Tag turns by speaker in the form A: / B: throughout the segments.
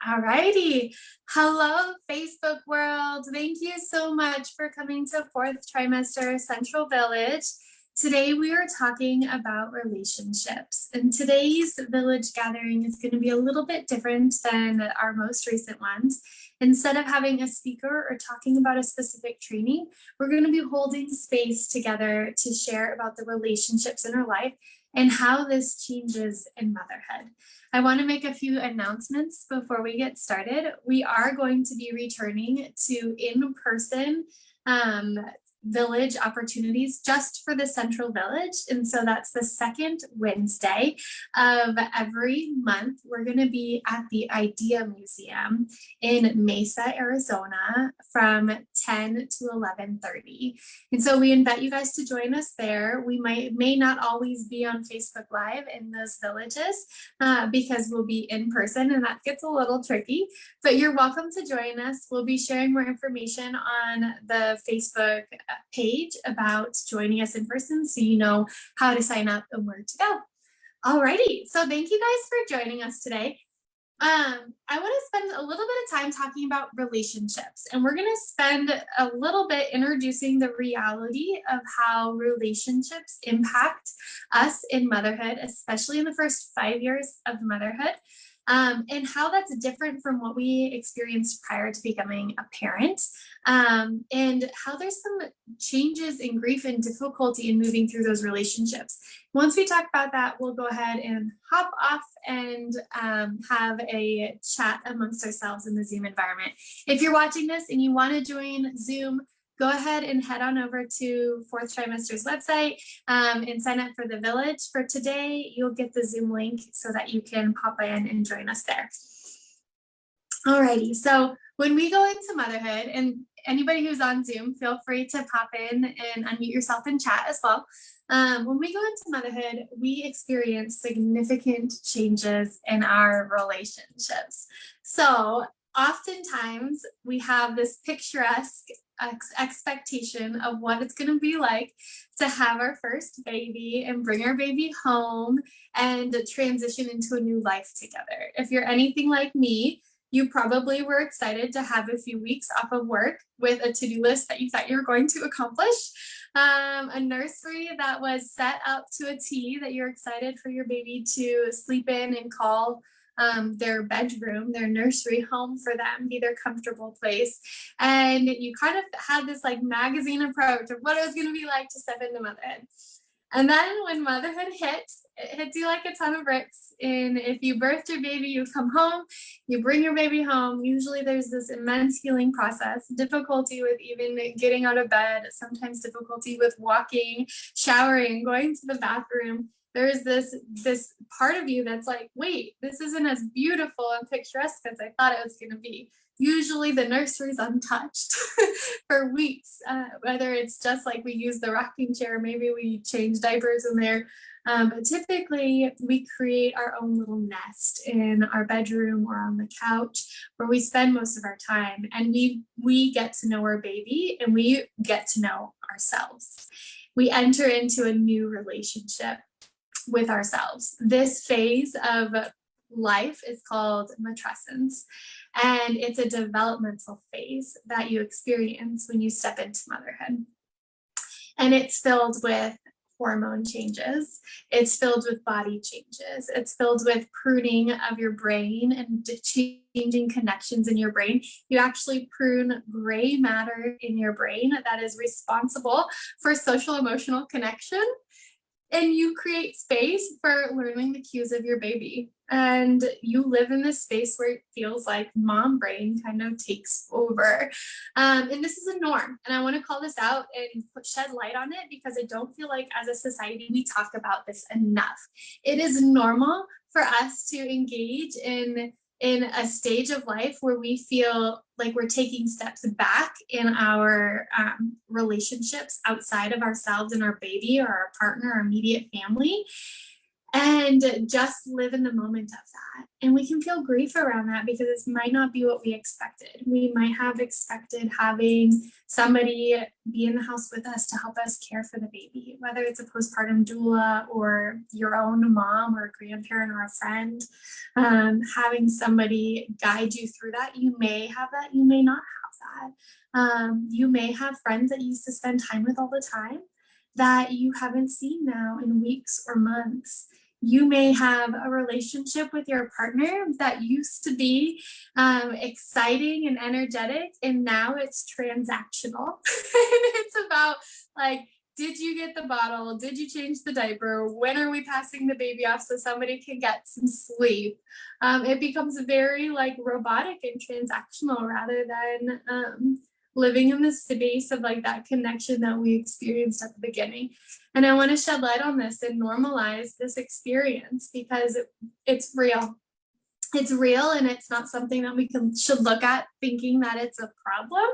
A: All righty. Hello, Facebook world. Thank you so much for coming to fourth trimester Central Village. Today we are talking about relationships, and today's village gathering is going to be a little bit different than our most recent ones. Instead of having a speaker or talking about a specific training, we're going to be holding space together to share about the relationships in our life and how this changes in motherhood. I want to make a few announcements before we get started. We are going to be returning to in-person village opportunities just for the Central Village. And so that's the second Wednesday of every month. We're going to be at the Idea Museum in Mesa, Arizona from 10 to 11:30. And so we invite you guys to join us there. We may not always be on Facebook Live in those villages because we'll be in person, and that gets a little tricky, but you're welcome to join us. We'll be sharing more information on the Facebook page about joining us in person, so you know how to sign up and where to go. Alrighty, so thank you guys for joining us today. I want to spend a little bit of time talking about relationships, and we're going to spend a little bit introducing the reality of how relationships impact us in motherhood, especially in the first 5 years of motherhood. And how that's different from what we experienced prior to becoming a parent, and how there's some changes in grief and difficulty in moving through those relationships. Once we talk about that, we'll go ahead and hop off and have a chat amongst ourselves in the Zoom environment. If you're watching this and you want to join Zoom, go ahead and head on over to fourth trimester's website and sign up for the village. For today, you'll get the Zoom link so that you can pop in and join us there. Alrighty, so when we go into motherhood, and anybody who's on Zoom, feel free to pop in and unmute yourself and chat as well. When we go into motherhood, we experience significant changes in our relationships. So oftentimes we have this picturesque expectation of what it's going to be like to have our first baby and bring our baby home and transition into a new life together. If you're anything like me, you probably were excited to have a few weeks off of work with a to-do list that you thought you were going to accomplish, a nursery that was set up to a T that you're excited for your baby to sleep in and call their bedroom, their nursery home for them, be their comfortable place. And you kind of had this like magazine approach of what it was going to be like to step into motherhood. And then when motherhood hits, it hits you like a ton of bricks. And if you birthed your baby, you come home, you bring your baby home. Usually there's this immense healing process, difficulty with even getting out of bed, sometimes difficulty with walking, showering, going to the bathroom. There's this part of you that's like, wait, this isn't as beautiful and picturesque as I thought it was going to be. Usually the nursery's untouched for weeks, whether it's just like we use the rocking chair, maybe we change diapers in there. But typically we create our own little nest in our bedroom or on the couch where we spend most of our time, and we get to know our baby and we get to know ourselves. We enter into a new relationship with ourselves. This phase of life is called matrescence, and it's a developmental phase that you experience when you step into motherhood. And it's filled with hormone changes, it's filled with body changes, it's filled with pruning of your brain and changing connections in your brain. You actually prune gray matter in your brain that is responsible for social emotional connection. And you create space for learning the cues of your baby. And you live in this space where it feels like mom brain kind of takes over. And this is a norm. And I want to call this out and shed light on it because I don't feel like as a society we talk about this enough. It is normal for us to engage in a stage of life where we feel like we're taking steps back in our relationships outside of ourselves and our baby or our partner or immediate family. and just live in the moment of that. And we can feel grief around that because it might not be what we expected. We might have expected having somebody be in the house with us to help us care for the baby, whether it's a postpartum doula or your own mom or a grandparent or a friend. Having somebody guide you through that. You may have that, you may not have that. You may have friends that you used to spend time with all the time that you haven't seen now in weeks or months. You may have a relationship with your partner that used to be exciting and energetic, and now it's transactional. And it's about like, did you get the bottle? Did you change the diaper? When are we passing the baby off so somebody can get some sleep? It becomes very like robotic and transactional rather than living in the space of like that connection that we experienced at the beginning. And I want to shed light on this and normalize this experience because it's real. It's real, and it's not something that we should look at thinking that it's a problem.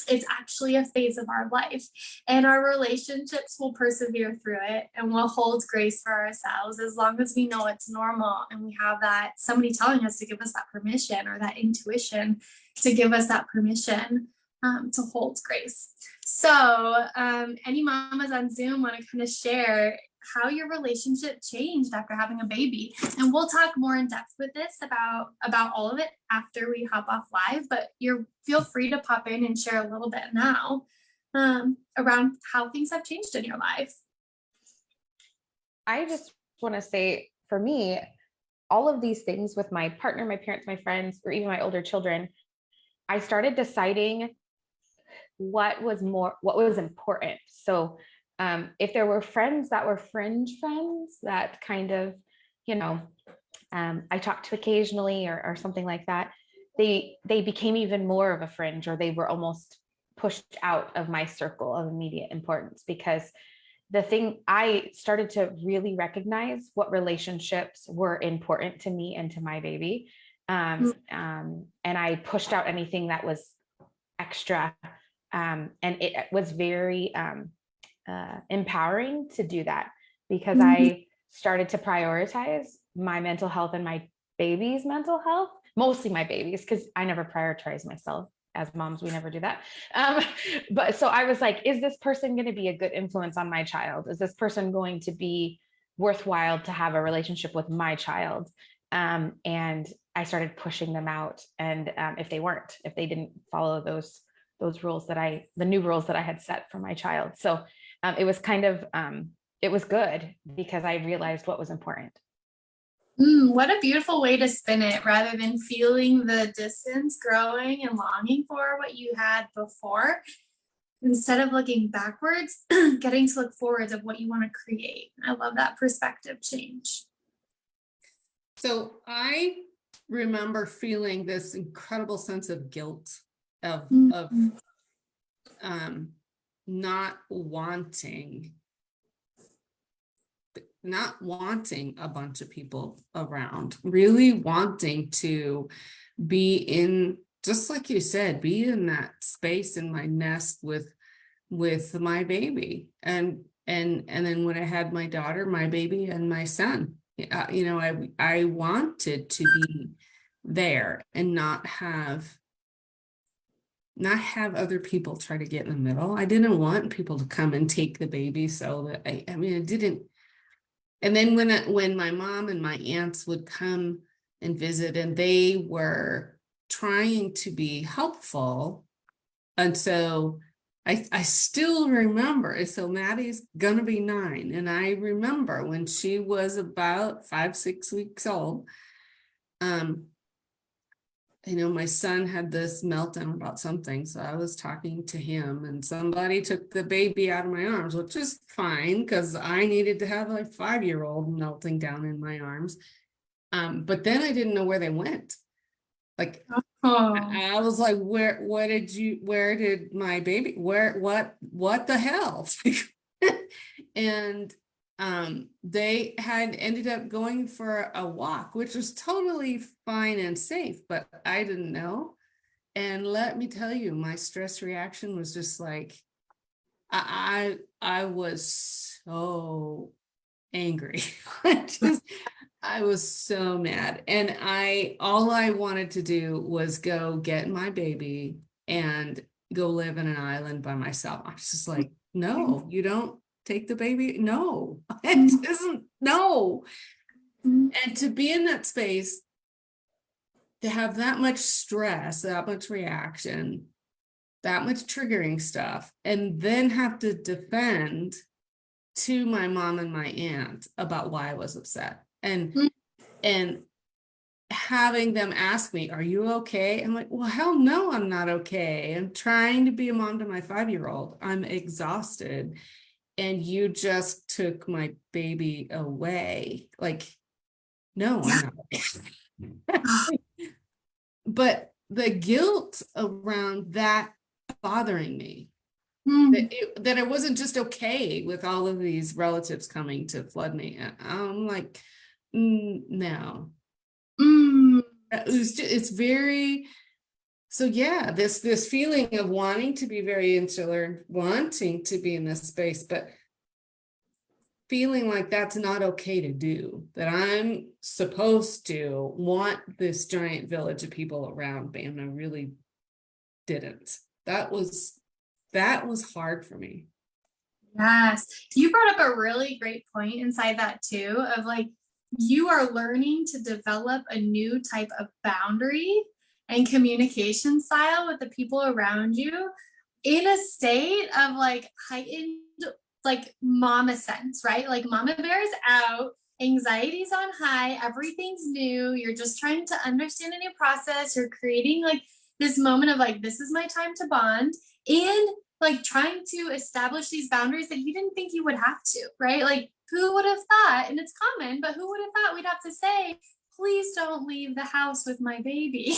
A: It's actually a phase of our life, and our relationships will persevere through it, and we'll hold grace for ourselves as long as we know it's normal and we have that somebody telling us to give us that permission, or that intuition to give us that permission to hold grace. So any mamas on Zoom want to kind of share how your relationship changed after having a baby? And we'll talk more in depth with this about all of it after we hop off live, but feel free to pop in and share a little bit now around how things have changed in your life.
B: I just want to say, for me, all of these things with my partner, my parents, my friends, or even my older children, I started deciding what was important. So if there were friends that were fringe friends that kind of, I talked to occasionally or something like that, they became even more of a fringe, or they were almost pushed out of my circle of immediate importance, because I started to really recognize what relationships were important to me and to my baby. And I pushed out anything that was extra. And it was very empowering to do that, because I started to prioritize my mental health and my baby's mental health, mostly my baby's, because I never prioritize myself. As moms, we never do that. But so I was like, is this person going to be a good influence on my child? Is this person going to be worthwhile to have a relationship with my child? And I started pushing them out. And if they didn't follow those rules the new rules that I had set for my child. So it was kind of, it was good because I realized what was important.
A: What a beautiful way to spin it, rather than feeling the distance growing and longing for what you had before. Instead of looking backwards, getting to look forwards of what you want to create. I love that perspective change.
C: So I remember feeling this incredible sense of guilt of not wanting a bunch of people around, really wanting to be in, just like you said, be in that space in my nest with my baby. And then when I had my daughter, my baby, and my son, I wanted to be there and not have other people try to get in the middle. I didn't want people to come and take the baby, so that I didn't. And then when my mom and my aunts would come and visit, and they were trying to be helpful, and so I still remember. So Maddie's gonna be 9, and I remember when she was about 5-6 weeks old. My son had this meltdown about something. So I was talking to him, and somebody took the baby out of my arms, which is fine because I needed to have a 5-year-old melting down in my arms. But then I didn't know where they went. Like, I was like, where did my baby, what the hell? And they had ended up going for a walk, which was totally fine and safe, but I didn't know. And let me tell you, my stress reaction was just like, I was so angry. I was so mad. And all I wanted to do was go get my baby and go live in an island by myself. I was just like, no, you don't take the baby. No, it isn't. No. And to be in that space, to have that much stress, that much reaction, that much triggering stuff, and then have to defend to my mom and my aunt about why I was upset. And having them ask me, are you okay? I'm like, well, hell no, I'm not okay. I'm trying to be a mom to my 5-year-old. I'm exhausted. And you just took my baby away. Like, no, I'm not. But the guilt around that bothering me, that I wasn't just okay with all of these relatives coming to flood me. I'm like, no. It's very, so yeah, this feeling of wanting to be very insular, wanting to be in this space, but feeling like that's not okay to do, that I'm supposed to want this giant village of people around me, and I really didn't. That was hard for me.
A: Yes, you brought up a really great point inside that too, of like, you are learning to develop a new type of boundary and communication style with the people around you in a state of like heightened, like mama sense, right? Like mama bear is out, anxiety's on high, everything's new, you're just trying to understand a new process, you're creating like this moment of like, this is my time to bond, and like trying to establish these boundaries that you didn't think you would have to, right? Like, who would have thought, and it's common, but who would have thought we'd have to say, please don't leave the house with my baby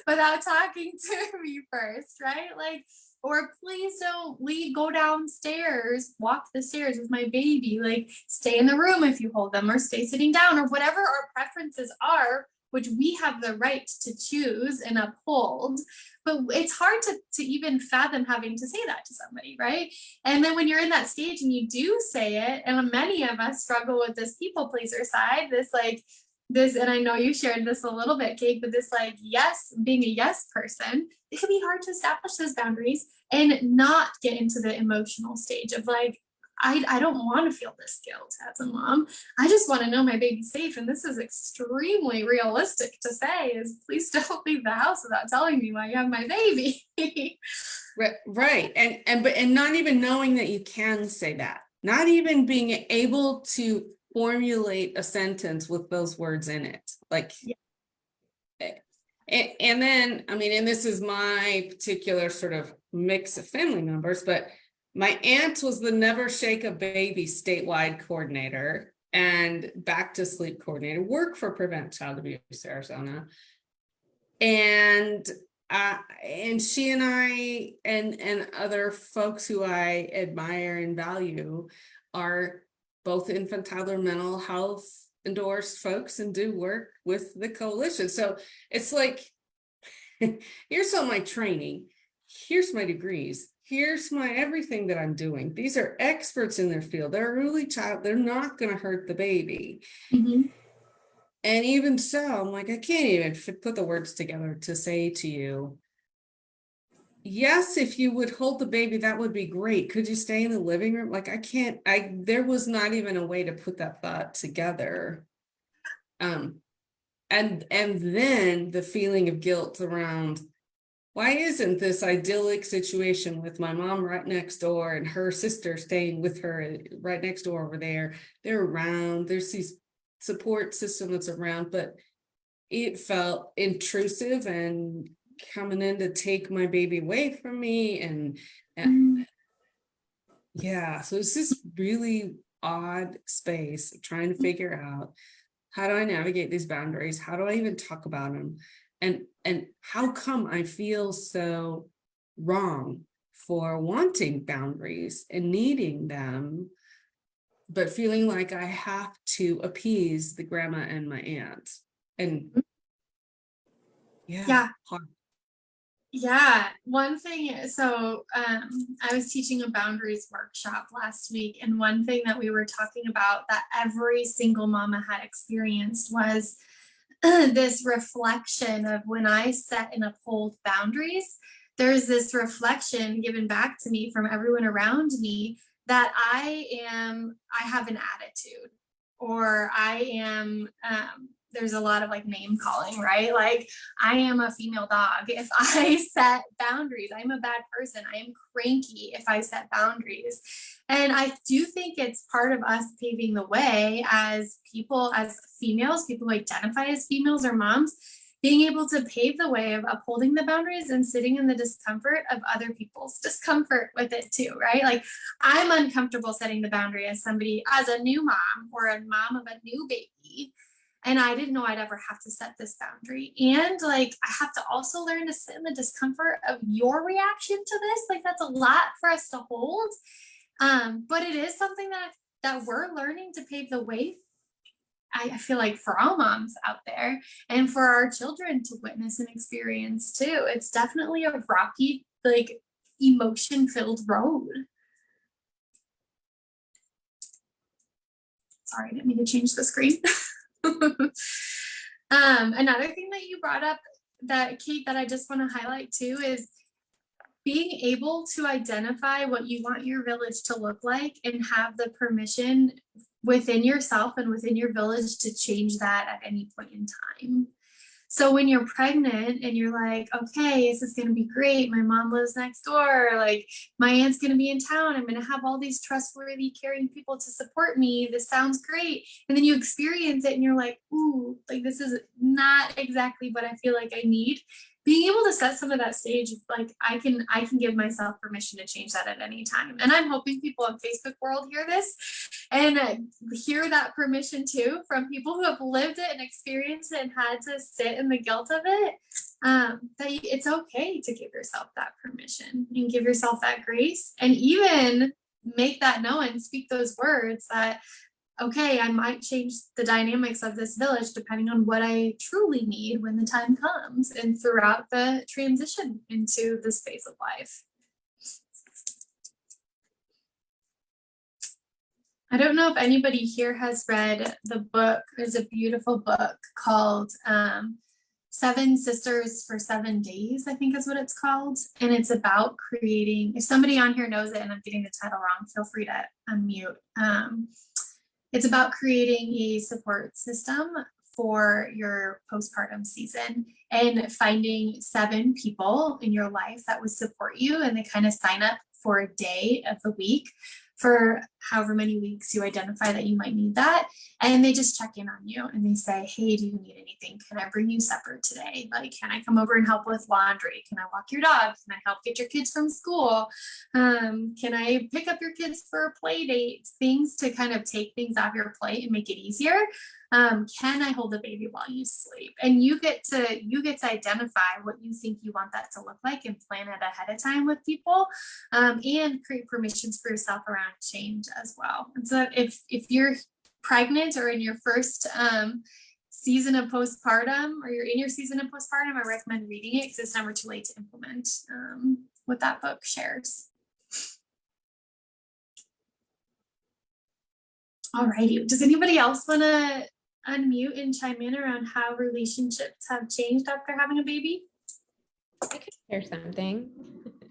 A: without talking to me first, right? Like, or please don't leave, go downstairs, walk the stairs with my baby, like stay in the room if you hold them, or stay sitting down, or whatever our preferences are, which we have the right to choose and uphold. But it's hard to even fathom having to say that to somebody, right? And then when you're in that stage and you do say it, and many of us struggle with this people pleaser side, this like, this, and I know you shared this a little bit, Kate, but this like, yes, being a yes person, it can be hard to establish those boundaries and not get into the emotional stage of like, I don't want to feel this guilt as a mom. I just want to know my baby's safe. And this is extremely realistic to say, is please don't leave the house without telling me why you have my baby.
C: Right. And not even knowing that you can say that, not even being able to formulate a sentence with those words in it. Like, yeah. And then, I mean, and this is my particular sort of mix of family members, but my aunt was the Never Shake a Baby statewide coordinator and back to sleep coordinator, work for Prevent Child Abuse Arizona. And she and I and other folks who I admire and value are both infantile or mental health endorsed folks and do work with the coalition. So it's like, here's all my training, here's my degrees, here's my everything that I'm doing. These are experts in their field. They're really they're not going to hurt the baby. Mm-hmm. And even so, I'm like, I can't even put the words together to say to you, yes, if you would hold the baby, that would be great. Could you stay in the living room? Like, there was not even a way to put that thought together. And then the feeling of guilt around, why isn't this idyllic situation with my mom right next door and her sister staying with her right next door over there? They're around, there's these support system that's around, but it felt intrusive and coming in to take my baby away from me. And yeah, so it's this really odd space of trying to figure out, how do I navigate these boundaries? How do I even talk about them? And how come I feel so wrong for wanting boundaries and needing them, but feeling like I have to appease the grandma and my aunt? And yeah.
A: Yeah, one thing, so I was teaching a boundaries workshop last week, and one thing that we were talking about that every single mama had experienced was this reflection of when I set and uphold boundaries, there's this reflection given back to me from everyone around me that I have an attitude, or I am, there's a lot of like name calling, right? Like, I am a female dog if I set boundaries. I'm a bad person. I am cranky if I set boundaries. And I do think it's part of us paving the way as people, as females, people who identify as females or moms, being able to pave the way of upholding the boundaries and sitting in the discomfort of other people's discomfort with it too, right? Like, I'm uncomfortable setting the boundary as somebody, as a new mom or a mom of a new baby. And I didn't know I'd ever have to set this boundary. And like, I have to also learn to sit in the discomfort of your reaction to this. Like, that's a lot for us to hold. But it is something that we're learning to pave the way. I feel like for all moms out there, and for our children to witness and experience too. It's definitely a rocky, like, emotion-filled road. Sorry, I didn't mean to change the screen. Another thing that you brought up, that Kate, that I just want to highlight too, is being able to identify what you want your village to look like and have the permission within yourself and within your village to change that at any point in time. So when you're pregnant and you're like, okay, this is going to be great. My mom lives next door. Like, my aunt's going to be in town. I'm going to have all these trustworthy, caring people to support me. This sounds great. And then you experience it and you're like, ooh, like, this is not exactly what I feel like I need. Being able to set some of that stage, like, I can give myself permission to change that at any time. And I'm hoping people on Facebook world hear this and hear that permission too, from people who have lived it and experienced it and had to sit in the guilt of it. That it's okay to give yourself that permission and give yourself that grace, and even make that known and speak those words that, okay, I might change the dynamics of this village depending on what I truly need when the time comes and throughout the transition into this phase of life. I don't know if anybody here has read the book. There's a beautiful book called 7 Sisters for 7 Days, I think is what it's called. And it's about creating, if somebody on here knows it and I'm getting the title wrong, feel free to unmute. It's about creating a support system for your postpartum season and finding 7 people in your life that would support you. And they kind of sign up for a day of the week for however many weeks you identify that you might need that. And they just check in on you and they say, hey, do you need anything? Can I bring you supper today? Like, can I come over and help with laundry? Can I walk your dog? Can I help get your kids from school? Can I pick up your kids for a play date? Things to kind of take things off your plate and make it easier. Can I hold the baby while you sleep? And you get to identify what you think you want that to look like and plan it ahead of time with people, and create permissions for yourself around change as well. And so if you're pregnant or in your first season of postpartum, or you're in your season of postpartum, I recommend reading it because it's never too late to implement what that book shares. Alrighty, does anybody else want to unmute and chime in around how relationships have changed after having a baby?
D: I could share something.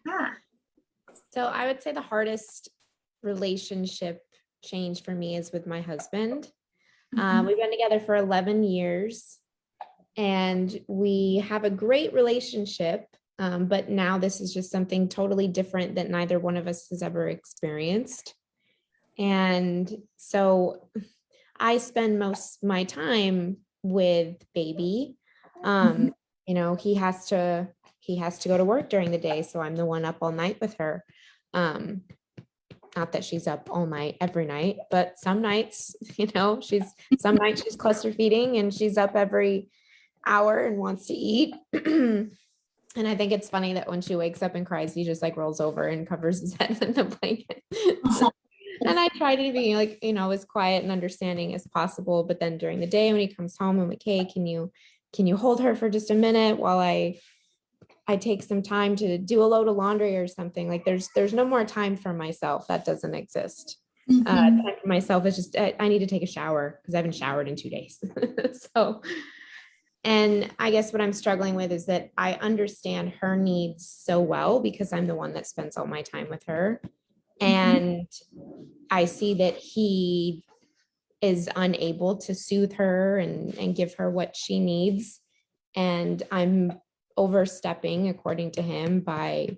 A: Yeah.
D: So I would say the hardest relationship change for me is with my husband. We've been together for 11 years and we have a great relationship. But now this is just something totally different that neither one of us has ever experienced. And so I spend most of my time with baby. You know, he has to go to work during the day. So I'm the one up all night with her. Not that she's up all night every night, but some nights, you know, some nights she's cluster feeding and she's up every hour and wants to eat. And I think it's funny that when she wakes up and cries, he just like rolls over and covers his head in the blanket. And I try to be like, you know, as quiet and understanding as possible. But then during the day when he comes home, I'm like, hey, can you hold her for just a minute while I I take some time to do a load of laundry or something. Like there's no more time for myself. That doesn't exist. Time for myself is just I need to take a shower because I haven't showered in 2 days. So, and I guess what I'm struggling with is that I understand her needs so well because I'm the one that spends all my time with her. And I see that he is unable to soothe her and give her what she needs. And I'm overstepping, according to him, by,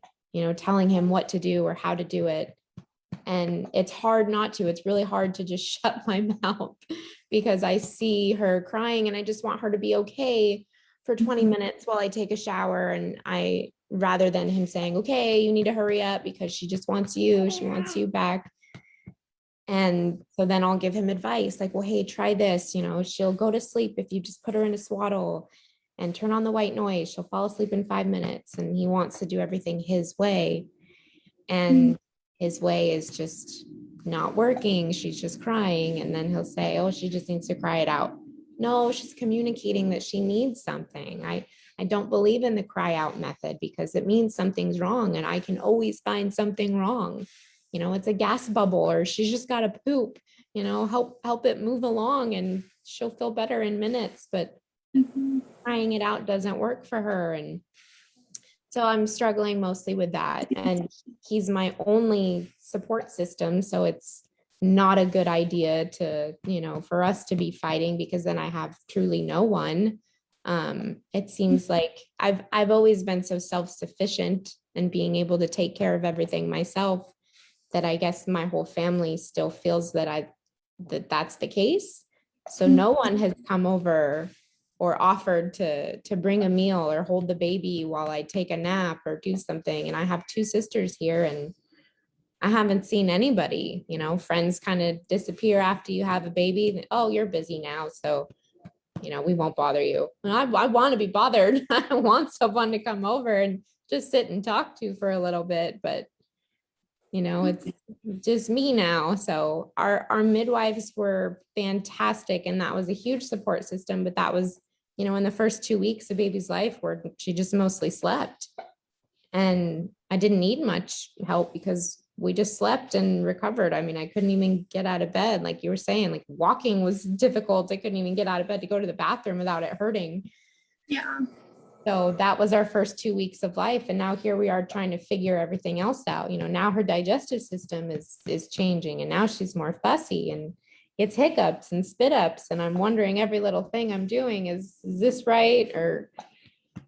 D: telling him what to do or how to do it. And it's hard not to. It's really hard to just shut my mouth because I see her crying and I just want her to be okay for 20 minutes while I take a shower. And rather than him saying, okay, you need to hurry up because she just wants you, she wants you back. And so then I'll give him advice like, well, hey, try this, she'll go to sleep if you just put her in a swaddle and turn on the white noise. She'll fall asleep in 5 minutes. And he wants to do everything his way. And his way is just not working. She's just crying. And then he'll say, oh, she just needs to cry it out. No, she's communicating that she needs something. I don't believe in the cry out method because it means something's wrong and I can always find something wrong. It's a gas bubble or she's just got to poop, help it move along and she'll feel better in minutes, but crying it out doesn't work for her. And so I'm struggling mostly with that. And he's my only support system. So it's not a good idea to, for us to be fighting because then I have truly no one. It seems like I've always been so self-sufficient and being able to take care of everything myself that I guess my whole family still feels that that's the case. So no one has come over or offered to bring a meal or hold the baby while I take a nap or do something. And I have 2 sisters here and I haven't seen anybody, friends kind of disappear after you have a baby. Oh, you're busy now. So, we won't bother you. And I want to be bothered. I want someone to come over and just sit and talk to for a little bit, but it's just me now. So our midwives were fantastic. And that was a huge support system, but that was, in the first 2 weeks of baby's life where she just mostly slept. And I didn't need much help because we just slept and recovered. I mean, I couldn't even get out of bed. Like you were saying, like walking was difficult. I couldn't even get out of bed to go to the bathroom without it hurting.
A: Yeah.
D: So that was our first 2 weeks of life. And now here we are trying to figure everything else out. Now her digestive system is changing and now she's more fussy and gets hiccups and spit ups. And I'm wondering every little thing I'm doing, is this right? Or,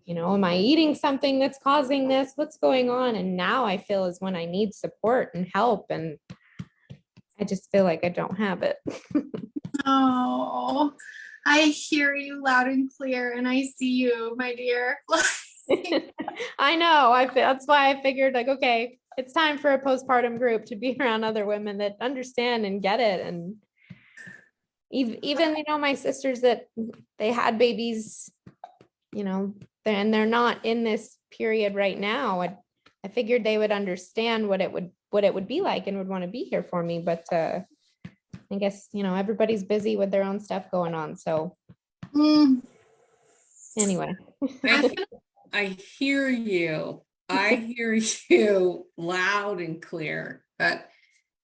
D: am I eating something that's causing this? What's going on? And now I feel is when I need support and help. And I just feel like I don't have it.
A: Oh, I hear you loud and clear and I see you, my dear.
D: I know. That's why I figured like, okay, it's time for a postpartum group to be around other women that understand and get it. And even my sisters that they had babies, and they're not in this period right now. I figured they would understand what it would be like and would want to be here for me. But I guess, everybody's busy with their own stuff going on. So anyway.
C: I hear you. I hear you loud and clear. But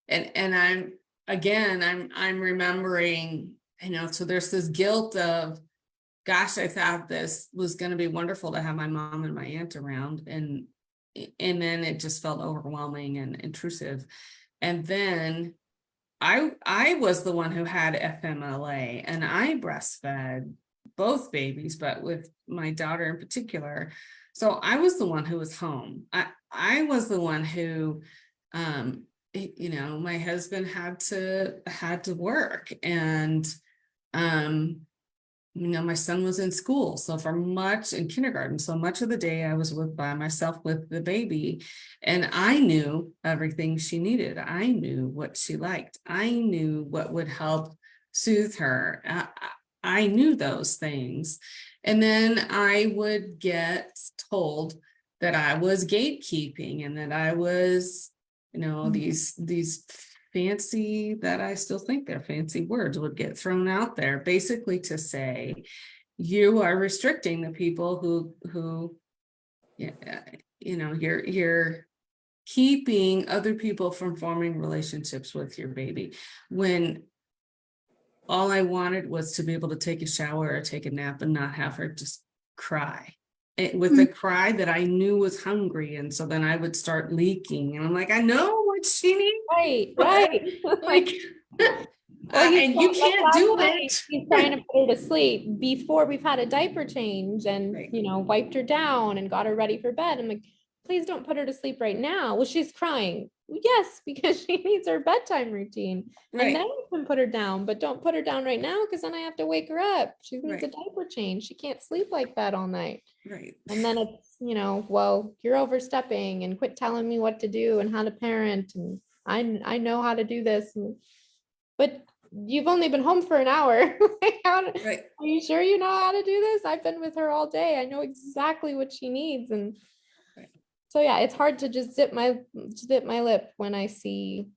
C: and I'm remembering, so there's this guilt of, gosh, I thought this was going to be wonderful to have my mom and my aunt around, and then it just felt overwhelming and intrusive. And then I was the one who had FMLA and I breastfed both babies, but with my daughter in particular. So I was the one who was home. I was the one who, my husband had to work, and, my son was in school. So in kindergarten, so much of the day I was by myself with the baby, and I knew everything she needed. I knew what she liked. I knew what would help soothe her. I knew those things. And then I would get told that I was gatekeeping and that I was, these fancy, that I still think they're fancy words, would get thrown out there basically to say, you are restricting the people who yeah, you're keeping other people from forming relationships with your baby, when all I wanted was to be able to take a shower or take a nap and not have her just cry. With a cry that I knew was hungry. And so then I would start leaking. And I'm like, I know what she needs.
D: Right.
C: Like,
D: Or
C: and you can't do
D: night,
C: it.
D: he's trying to put her to sleep before we've had a diaper change and,
C: Right.
D: wiped her down and got her ready for bed. I'm like, please don't put her to sleep right now. Well, she's crying. Yes, because she needs her bedtime routine.
C: Right.
D: And then you can put her down, but don't put her down right now because then I have to wake her up. She needs a
C: Right.
D: diaper change. She can't sleep like that all night.
C: Right.
D: And then it's, well, you're overstepping and quit telling me what to do and how to parent. And I know how to do this. But you've only been home for an hour.
C: Right.
D: Are you sure you know how to do this? I've been with her all day. I know exactly what she needs. And
C: Right.
D: so, yeah, it's hard to just zip my lip when I see.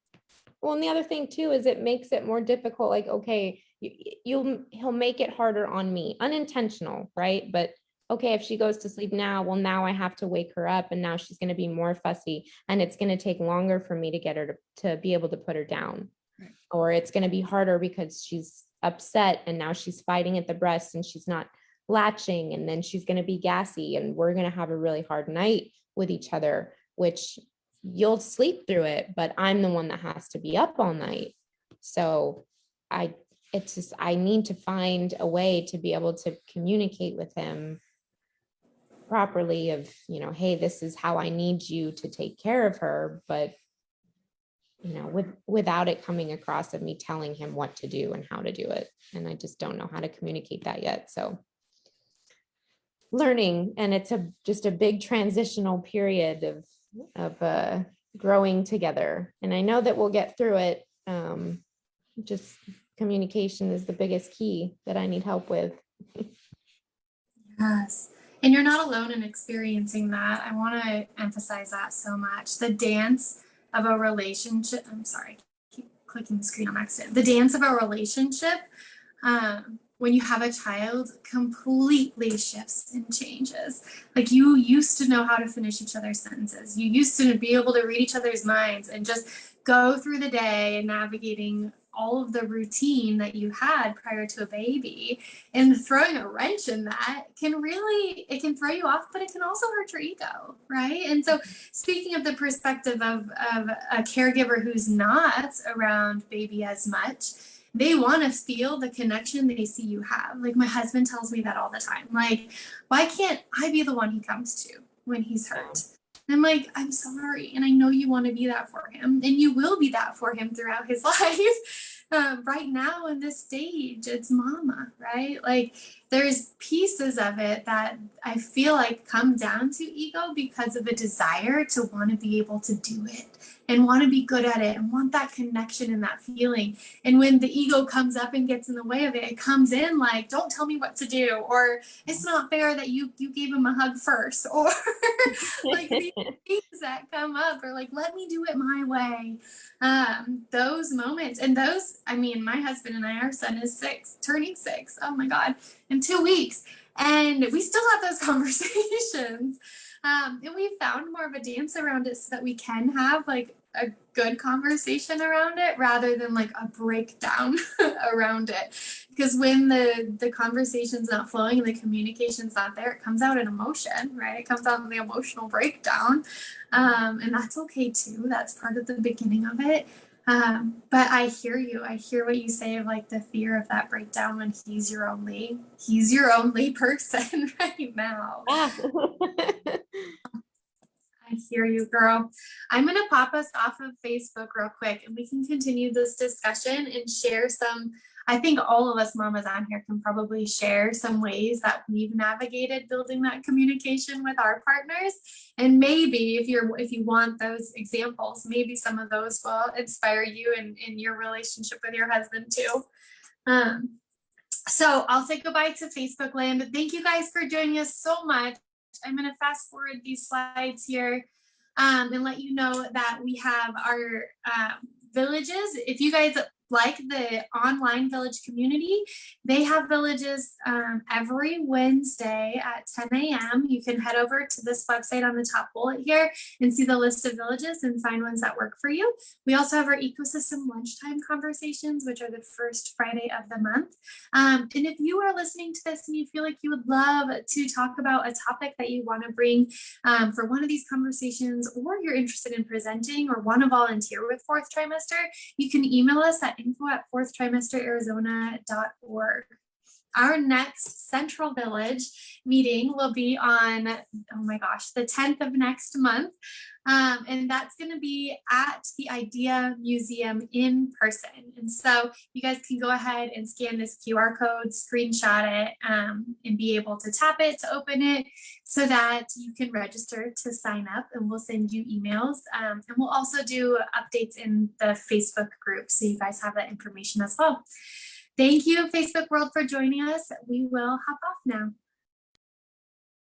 D: Well, and the other thing too, is it makes it more difficult. Like, okay, he'll make it harder on me, unintentional, right? But okay, if she goes to sleep now, well, now I have to wake her up and now she's going to be more fussy and it's going to take longer for me to get her to be able to put her down.
C: Right.
D: Or it's going to be harder because she's upset and now she's fighting at the breast and she's not latching, and then she's going to be gassy and we're going to have a really hard night with each other, which you'll sleep through it, but I'm the one that has to be up all night. So I need to find a way to be able to communicate with him properly of, hey, this is how I need you to take care of her, but without it coming across of me telling him what to do and how to do it. And I just don't know how to communicate that yet. So learning, and it's just a big transitional period of growing together. And I know that we'll get through it. Just communication is the biggest key that I need help with.
A: Yes. And you're not alone in experiencing that. I want to emphasize that so much. The dance of a relationship, I'm sorry, keep clicking the screen on accident. The dance of a relationship, when you have a child, completely shifts and changes. Like, you used to know how to finish each other's sentences. You used to be able to read each other's minds and just go through the day and navigating all of the routine that you had prior to a baby. And throwing a wrench in that it can throw you off, but it can also hurt your ego, right? And so, speaking of the perspective of a caregiver who's not around baby as much, they want to feel the connection they see you have. Like, my husband tells me that all the time. Like, why can't I be the one he comes to when he's hurt? And I'm like, I'm sorry. And I know you want to be that for him. And you will be that for him throughout his life. Right now in this stage, it's mama, right? Like, there's pieces of it that I feel like come down to ego because of a desire to want to be able to do it and want to be good at it and want that connection and that feeling. And when the ego comes up and gets in the way of it, it comes in like, don't tell me what to do, or it's not fair that you gave him a hug first, or like these things that come up, or like, let me do it my way. Those moments, and those, I mean, my husband and I, our son is turning 6. Oh my God, in 2 weeks. And we still have those conversations. And we found more of a dance around it so that we can have like a good conversation around it rather than like a breakdown around it. Because when the conversation's not flowing and the communication's not there, it comes out in emotion, right? It comes out in the emotional breakdown. And that's okay too. That's part of the beginning of it. But I hear you. I hear what you say of like the fear of that breakdown when he's your only person right now.
D: Ah.
A: I hear you, girl. I'm going to pop us off of Facebook real quick and we can continue this discussion and share some. I think all of us mamas on here can probably share some ways that we've navigated building that communication with our partners. And maybe if you want those examples, maybe some of those will inspire you in your relationship with your husband too. So I'll say goodbye to Facebook land. Thank you guys for joining us so much. I'm going to fast forward these slides here and let you know that we have our villages. If you guys like the online village community, they have villages every Wednesday at 10 a.m. You can head over to this website on the top bullet here and see the list of villages and find ones that work for you. We also have our ecosystem lunchtime conversations, which are the first Friday of the month. And if you are listening to this and you feel like you would love to talk about a topic that you want to bring for one of these conversations, or you're interested in presenting or want to volunteer with Fourth Trimester, you can email us at info@fourthtrimesterarizona.org. Our next Central Village meeting will be on, oh my gosh, the 10th of next month. And that's going to be at the Idea Museum in person. And so you guys can go ahead and scan this QR code, screenshot it, and be able to tap it to open it so that you can register to sign up, and we'll send you emails. And we'll also do updates in the Facebook group, so you guys have that information as well. Thank you, Facebook world, for joining us. We will hop off now.